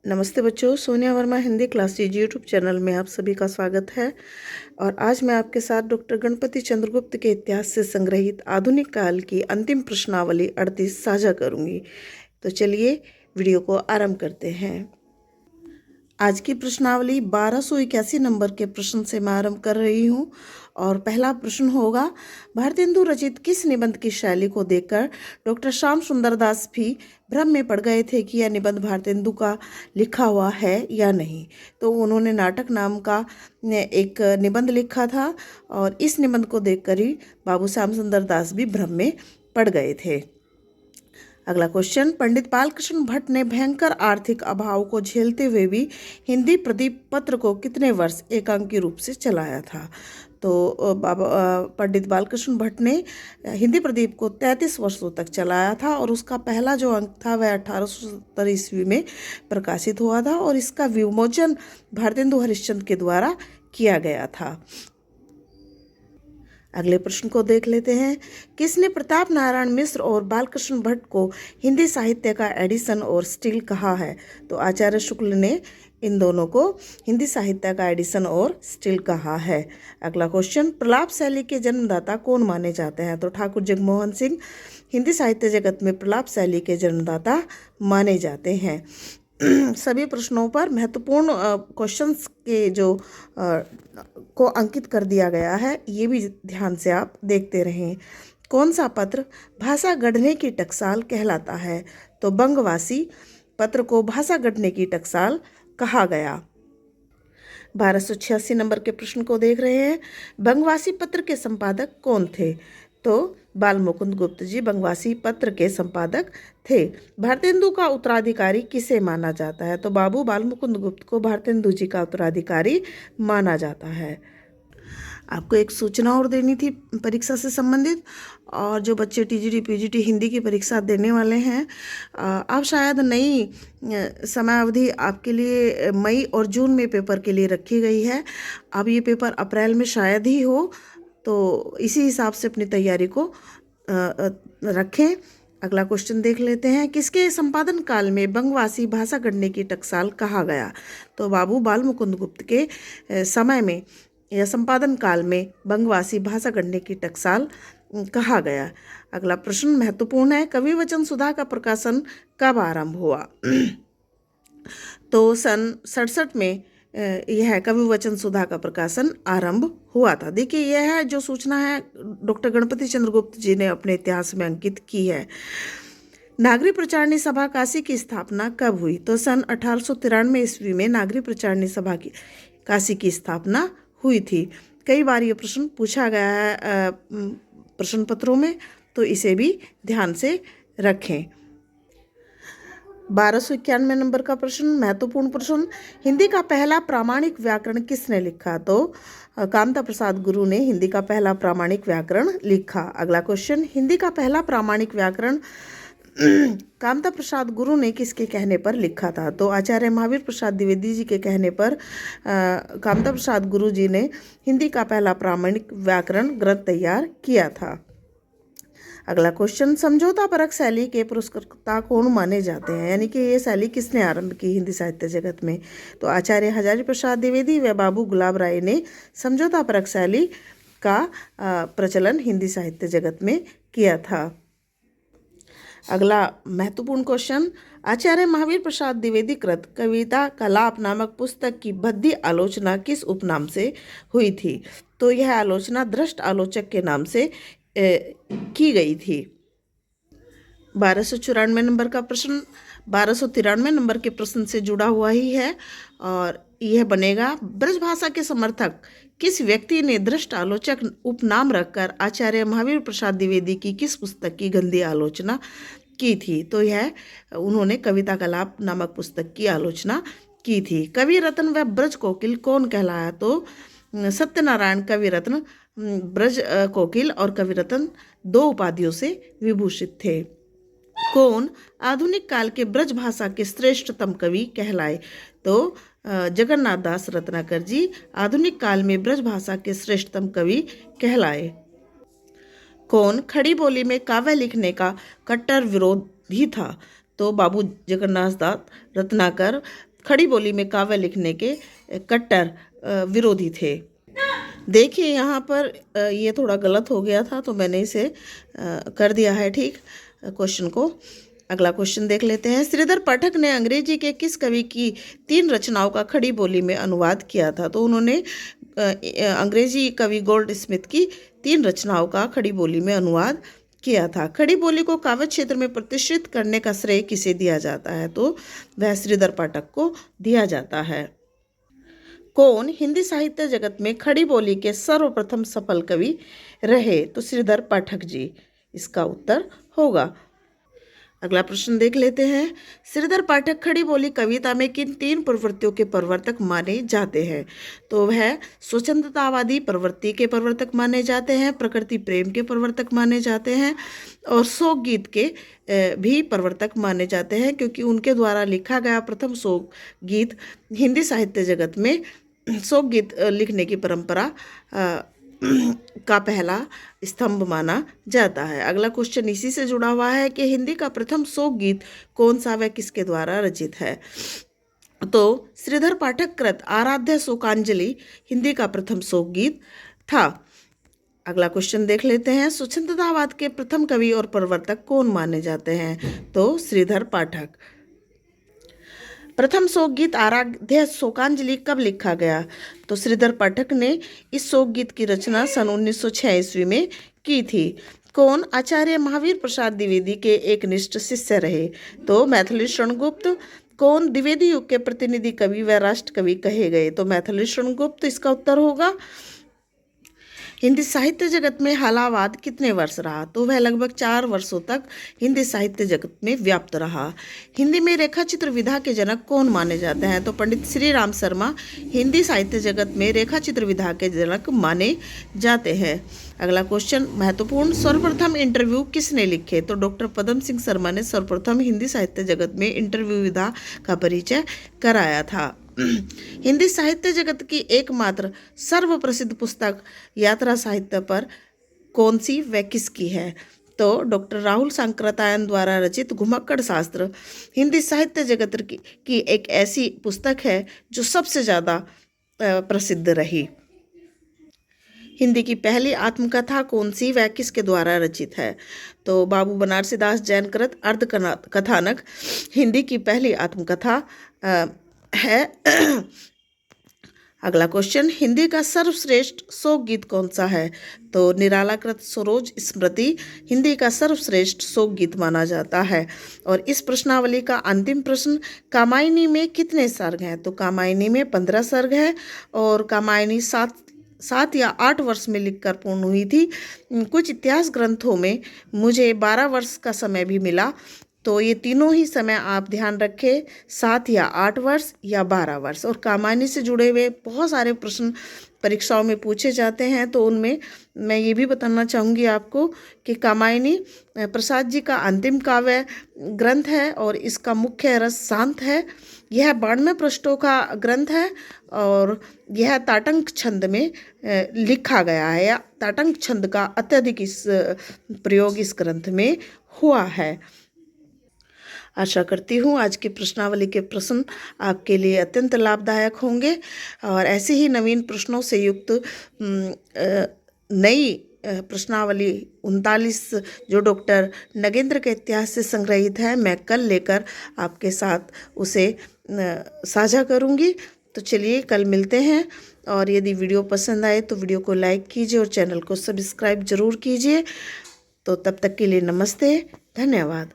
नमस्ते बच्चों, Sonia Verma Hindi classes YouTube channel में आप सभी का स्वागत है। और आज मैं आपके साथ डॉक्टर गणपति चंद्रगुप्त के इतिहास से संग्रहित आधुनिक काल की अंतिम प्रश्नावली 38 साझा करूंगी। तो चलिए वीडियो को आरंभ करते हैं। आज की प्रश्नावली 1281 नंबर के प्रश्न से मैं आरंभ कर रही हूँ। और पहला प्रश्न होगा, भारतेंदु रचित किस निबंध की शैली को देखकर डॉक्टर श्याम सुंदर दास भी भ्रम में पड़ गए थे कि यह निबंध भारतेंदु का लिखा हुआ है या नहीं। तो उन्होंने नाटक नाम का एक निबंध लिखा था और इस निबंध को देखकर ही बाबू श्याम सुंदर दास भी भ्रम में पड़ गए थे। अगला क्वेश्चन, पंडित बालकृष्ण भट्ट ने भयंकर आर्थिक अभाव को झेलते हुए भी हिंदी प्रदीप पत्र को कितने वर्ष एकांकी रूप से चलाया था। तो पंडित बालकृष्ण भट्ट ने हिंदी प्रदीप को 33 वर्षों तक चलाया था और उसका पहला जो अंक था वह 1870 ईस्वी में प्रकाशित हुआ था और इसका विमोचन भारतेंदु हरिश्चंद्र के द्वारा किया गया था। अगले प्रश्न को देख लेते हैं, किसने प्रताप नारायण मिश्र और बालकृष्ण भट्ट को हिंदी साहित्य का एडिसन और स्टील कहा है। तो आचार्य शुक्ल ने इन दोनों को हिंदी साहित्य का एडिसन और स्टील कहा है। अगला क्वेश्चन, प्रलाप शैली के जन्मदाता कौन माने जाते हैं। तो ठाकुर जगमोहन सिंह हिंदी साहित्य जगत में प्रलाप शैली के जन्मदाता माने जाते हैं। सभी प्रश्नों पर महत्वपूर्ण क्वेश्चंस के जो को अंकित कर दिया गया है, ये भी ध्यान से आप देखते रहें। कौन सा पत्र भाषा गढ़ने की टकसाल कहलाता है। तो बंगवासी पत्र को भाषा गढ़ने की टकसाल कहा गया। 1286 नंबर के प्रश्न को देख रहे हैं, बंगवासी पत्र के संपादक कौन थे। तो बाल मुकुंद गुप्त जी बंगवासी पत्र के संपादक थे। भारतेंदु का उत्तराधिकारी किसे माना जाता है। तो बाबू बाल मुकुंद गुप्त को भारतेंदु जी का उत्तराधिकारी माना जाता है। आपको एक सूचना और देनी थी परीक्षा से संबंधित, और जो बच्चे टीजीटी पीजीटी हिंदी की परीक्षा देने वाले हैं, आप शायद नई समयावधि आपके लिए मई और जून में पेपर के लिए रखी गई है। अब ये पेपर अप्रैल में शायद ही हो, तो इसी हिसाब से अपनी तैयारी को रखें। अगला क्वेश्चन देख लेते हैं, किसके संपादन काल में बंगवासी भाषा गढ़ने की टकसाल कहा गया। तो बाबू बाल मुकुंद गुप्त के समय में या संपादन काल में बंगवासी भाषा गढ़ने की टकसाल कहा गया। अगला प्रश्न महत्वपूर्ण है, कवि वचन सुधा का प्रकाशन कब आरंभ हुआ। तो सन 67 में यह कवि वचन सुधा का प्रकाशन आरंभ हुआ था। देखिए, यह है जो सूचना है डॉक्टर गणपति चंद्रगुप्त जी ने अपने इतिहास में अंकित की है। नागरी प्रचारणी सभा काशी की स्थापना कब हुई। तो सन 1893 ईस्वी में नागरी प्रचारणी सभा की काशी की स्थापना हुई थी। कई बार ये प्रश्न पूछा गया है प्रश्न पत्रों में, तो इसे भी ध्यान से रखें। 1291 नंबर का प्रश्न महत्वपूर्ण प्रश्न, हिंदी का पहला प्रामाणिक व्याकरण किसने लिखा। तो कामता प्रसाद गुरु ने हिंदी का पहला प्रामाणिक व्याकरण लिखा। अगला क्वेश्चन, हिंदी का पहला प्रामाणिक व्याकरण कामता प्रसाद गुरु ने किसके कहने पर लिखा था। तो आचार्य महावीर प्रसाद द्विवेदी जी के कहने पर कामता प्रसाद गुरु जी ने हिंदी का पहला प्रामाणिक व्याकरण ग्रंथ तैयार किया था। अगला क्वेश्चन, समझौता परक शैली के पुरस्कर्ता कौन माने जाते हैं, यानी कि ये शैली किसने आरंभ की हिंदी साहित्य जगत में। तो आचार्य हजारी प्रसाद द्विवेदी व बाबू गुलाब राय ने समझौता परक शैली का प्रचलन हिंदी साहित्य जगत में किया था। अगला महत्वपूर्ण क्वेश्चन, आचार्य महावीर प्रसाद द्विवेदी कृत कविता कलाप नामक पुस्तक की भद्दी आलोचना किस उपनाम से हुई थी। तो यह आलोचना दृष्ट आलोचक के नाम से की गई थी। 1294 नंबर का प्रश्न 1293 नंबर के प्रश्न से जुड़ा हुआ ही है और यह बनेगा, ब्रजभाषा के समर्थक किस व्यक्ति ने दृष्ट आलोचक उपनाम रखकर आचार्य महावीर प्रसाद द्विवेदी की किस पुस्तक की गंदी आलोचना की थी। तो यह उन्होंने कविता कलाप नामक पुस्तक की आलोचना की थी। कवि रत्न व ब्रज कोकिल कौन कहलाया। तो सत्यनारायण कवि रत्न ब्रज कोकिल और कवि रत्न 2 उपाधियों से विभूषित थे। कौन आधुनिक काल के ब्रज भाषा के श्रेष्ठतम कवि कहलाए। तो जगन्नाथ दास रत्नाकर जी आधुनिक काल में ब्रज भाषा के श्रेष्ठतम कवि कहलाए। कौन खड़ी बोली में काव्य लिखने का कट्टर विरोधी था। तो बाबू जगन्नाथ दास रत्नाकर खड़ी बोली में काव्य लिखने के कट्टर विरोधी थे। देखिए यहाँ पर ये थोड़ा गलत हो गया था, तो मैंने इसे कर दिया है ठीक क्वेश्चन को। अगला क्वेश्चन देख लेते हैं। श्रीधर पाठक ने अंग्रेजी के किस कवि की 3 रचनाओं का खड़ी बोली में अनुवाद किया था? तो उन्होंने अंग्रेजी कवि गोल्ड स्मिथ की 3 रचनाओं का खड़ी बोली में अनुवाद किया था। खड़ी बोली को काव्य क्षेत्र में प्रतिष्ठित करने का श्रेय किसे दिया जाता है? तो वह श्रीधर पाठक को दिया जाता है। कौन हिंदी साहित्य जगत में खड़ी बोली के सर्वप्रथम सफल कवि रहे? तो श्रीधर पाठक जी इसका उत्तर होगा। अगला प्रश्न देख लेते हैं। श्रीधर पाठक खड़ी बोली कविता में किन 3 प्रवृत्तियों के प्रवर्तक माने जाते हैं? तो वह स्वच्छंदतावादी प्रवृत्ति के प्रवर्तक माने जाते हैं, प्रकृति प्रेम के प्रवर्तक माने जाते हैं और शोक गीत के भी प्रवर्तक माने जाते हैं, क्योंकि उनके द्वारा लिखा गया प्रथम शोक गीत हिंदी साहित्य जगत में शोक गीत लिखने की परंपरा का पहला स्तंभ माना जाता है। अगला क्वेश्चन इसी से जुड़ा हुआ है कि हिंदी का प्रथम शोक गीत कौन सा व किसके द्वारा रचित है? तो श्रीधर पाठक कृत आराध्य शोकांजलि हिंदी का प्रथम शोक गीत था। अगला क्वेश्चन देख लेते हैं। स्वच्छंदतावाद के प्रथम कवि और प्रवर्तक कौन माने जाते हैं? तो श्रीधर पाठक। प्रथम शोक गीत आराध्य शोकांजलि कब लिखा गया? तो श्रीधर पाठक ने इस शोक गीत की रचना सन 1906 ईस्वी में की थी। कौन आचार्य महावीर प्रसाद द्विवेदी के एक निष्ठ शिष्य रहे? तो मैथिली शरणगुप्त। कौन द्विवेदी युग के प्रतिनिधि कवि व राष्ट्र कवि कहे गए? तो मैथिली शरणगुप्त इसका उत्तर होगा। हिंदी साहित्य जगत में हालावाद कितने वर्ष रहा? तो वह लगभग 4 वर्षों तक हिंदी साहित्य जगत में व्याप्त रहा। हिंदी में रेखाचित्र विधा के जनक कौन माने जाते हैं? तो पंडित श्री राम शर्मा हिंदी साहित्य जगत में रेखाचित्र विधा के जनक माने जाते हैं। अगला क्वेश्चन महत्वपूर्ण। सर्वप्रथम इंटरव्यू किसने लिखे? तो डॉक्टर पदम सिंह शर्मा ने सर्वप्रथम हिंदी साहित्य जगत में इंटरव्यू विधा का परिचय कराया था। हिंदी साहित्य जगत की एकमात्र सर्वप्रसिद्ध पुस्तक यात्रा साहित्य पर कौन सी व किसकी है? तो डॉक्टर राहुल सांकृत्यायन द्वारा रचित घुमक्कड़ शास्त्र हिंदी साहित्य जगत की एक ऐसी पुस्तक है जो सबसे ज़्यादा प्रसिद्ध रही। हिंदी की पहली आत्मकथा कौन सी व किसके द्वारा रचित है? तो बाबू बनारसी दास जैन कृत अर्ध कथानक हिंदी की पहली आत्मकथा है। अगला क्वेश्चन। हिंदी का सर्वश्रेष्ठ शोक गीत कौन सा है? तो निरालाकृत सरोज स्मृति हिंदी का सर्वश्रेष्ठ शोक गीत माना जाता है। और इस प्रश्नावली का अंतिम प्रश्न, कामायनी में कितने सर्ग हैं? तो कामायनी में 15 सर्ग है और कामायनी 7 या 8 वर्ष में लिखकर पूर्ण हुई थी। कुछ इतिहास ग्रंथों में मुझे 12 वर्ष का समय भी मिला, तो ये तीनों ही समय आप ध्यान रखें, 7 या 8 वर्ष या 12 वर्ष। और कामायनी से जुड़े हुए बहुत सारे प्रश्न परीक्षाओं में पूछे जाते हैं, तो उनमें मैं ये भी बताना चाहूँगी आपको कि कामायनी प्रसाद जी का अंतिम काव्य ग्रंथ है और इसका मुख्य रस शांत है। यह 92 पृष्ठों का ग्रंथ है और यह ताटंक छंद में लिखा गया है, या ताटंक छंद का अत्यधिक इस प्रयोग इस ग्रंथ में हुआ है। आशा करती हूँ आज की प्रश्नावली के प्रश्न आपके लिए अत्यंत लाभदायक होंगे और ऐसे ही नवीन प्रश्नों से युक्त नई प्रश्नावली 39 जो डॉक्टर नगेंद्र के इतिहास से संग्रहित है, मैं कल लेकर आपके साथ उसे साझा करूँगी। तो चलिए कल मिलते हैं, और यदि वीडियो पसंद आए तो वीडियो को लाइक कीजिए और चैनल को सब्सक्राइब जरूर कीजिए। तो तब तक के लिए नमस्ते, धन्यवाद।